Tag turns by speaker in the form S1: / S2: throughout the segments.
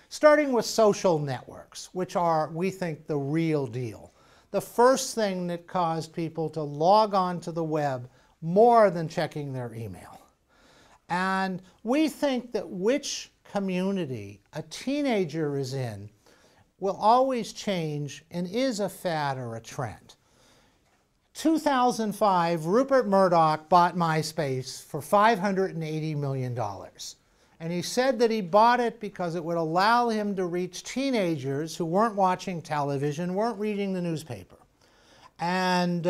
S1: starting with social networks, which are, we think, the real deal. The first thing that caused people to log on to the web more than checking their email. And we think that which community a teenager is in will always change and is a fad or a trend. 2005, Rupert Murdoch bought MySpace for $580 million. And he said that he bought it because it would allow him to reach teenagers who weren't watching television, weren't reading the newspaper. And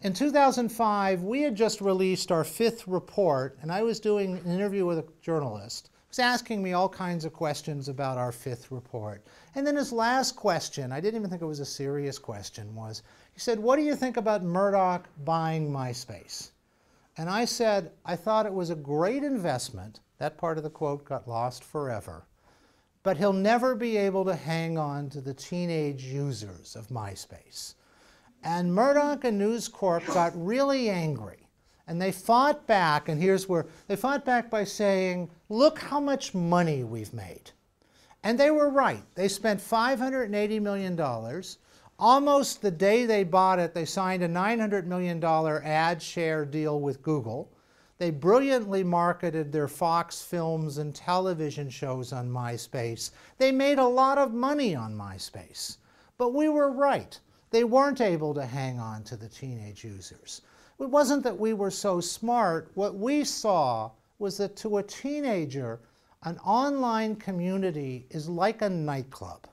S1: in 2005, we had just released our 5th report, and I was doing an interview with a journalist. He was asking me all kinds of questions about our 5th report. And then his last question, I didn't even think it was a serious question, was, he said, "What do you think about Murdoch buying MySpace?" And I said, I thought it was a great investment. That part of the quote got lost forever. But he'll never be able to hang on to the teenage users of MySpace. And Murdoch and News Corp got really angry. And they fought back, and here's where they fought back by saying, look how much money we've made. And they were right. They spent $580 million. Almost the day they bought it, they signed a $900 million ad share deal with Google. They brilliantly marketed their Fox films and television shows on MySpace. They made a lot of money on MySpace. But we were right. They weren't able to hang on to the teenage users. It wasn't that we were so smart. What we saw was that to a teenager, an online community is like a nightclub.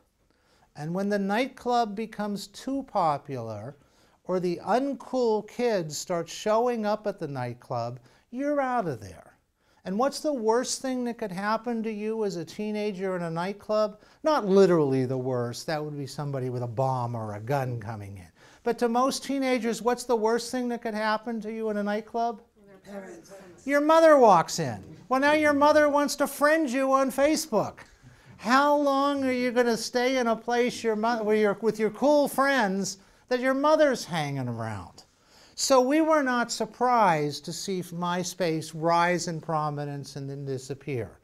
S1: And when the nightclub becomes too popular, or the uncool kids start showing up at the nightclub, you're out of there. And what's the worst thing that could happen to you as a teenager in a nightclub? Not literally the worst. That would be somebody with a bomb or a gun coming in. But to most teenagers, what's the worst thing that could happen to you in a nightclub? Your mother walks in. Well, now your mother wants to friend you on Facebook. How long are you going to stay in a place where you're with your cool friends that your mother's hanging around? So we were not surprised to see MySpace rise in prominence and then disappear.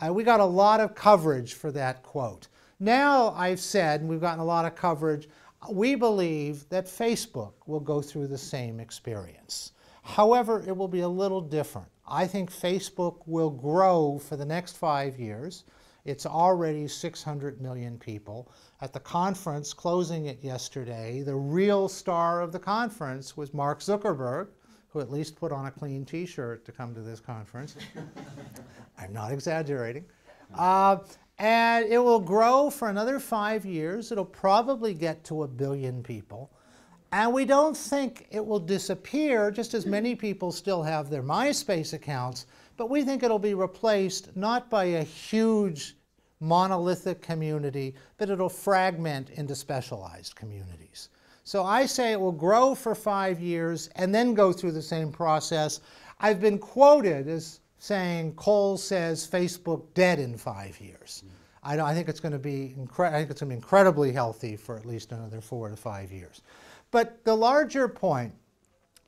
S1: We got a lot of coverage for that quote. Now I've said, and we've gotten a lot of coverage, we believe that Facebook will go through the same experience. However, it will be a little different. I think Facebook will grow for the next 5 years. It's already 600 million people. At the conference, closing it yesterday, the real star of the conference was Mark Zuckerberg, who at least put on a clean t-shirt to come to this conference. I'm not exaggerating. And it will grow for another 5 years. It'll probably get to 1 billion people. And we don't think it will disappear, just as many people still have their MySpace accounts, but we think it'll be replaced not by a huge monolithic community, but it'll fragment into specialized communities. So I say it will grow for 5 years and then go through the same process. I've been quoted as saying, Cole says Facebook dead in 5 years. I think it's going to be incredibly healthy for at least another 4 to 5 years. But the larger point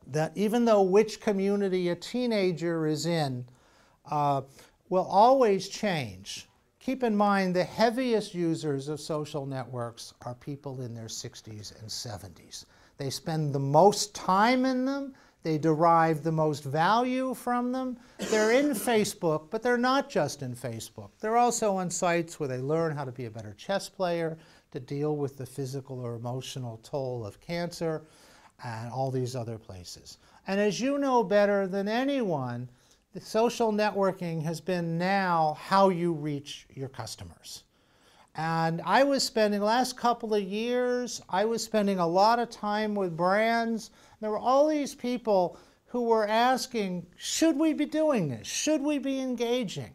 S1: that even though which community a teenager is in will always change, keep in mind the heaviest users of social networks are people in their 60s and 70s. They spend the most time in them. They derive the most value from them. They're in Facebook, but they're not just in Facebook. They're also on sites where they learn how to be a better chess player, to deal with the physical or emotional toll of cancer, and all these other places. And as you know better than anyone, the social networking has been now how you reach your customers. And I was spending, the last couple of years, I was spending a lot of time with brands. There were all these people who were asking, should we be doing this? Should we be engaging?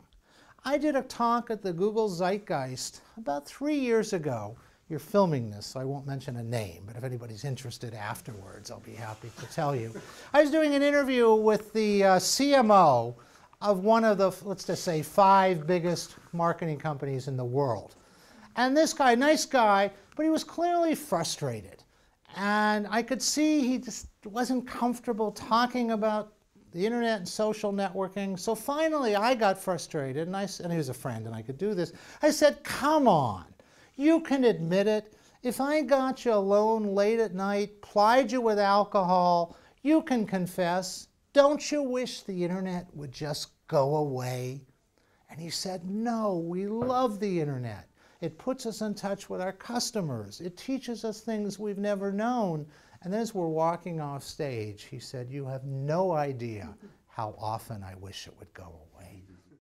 S1: I did a talk at the Google Zeitgeist about 3 years ago. You're filming this, so I won't mention a name, but if anybody's interested afterwards, I'll be happy to tell you. I was doing an interview with the CMO of one of the, let's just say, 5 biggest marketing companies in the world. And this guy, nice guy, but he was clearly frustrated. And I could see he just wasn't comfortable talking about the internet and social networking. So finally I got frustrated, and he was a friend and I could do this. I said, come on, you can admit it. If I got you alone late at night, plied you with alcohol, you can confess. Don't you wish the internet would just go away? And he said, no, we love the internet. It puts us in touch with our customers. It teaches us things we've never known. And as we're walking off stage, he said, you have no idea how often I wish it would go away.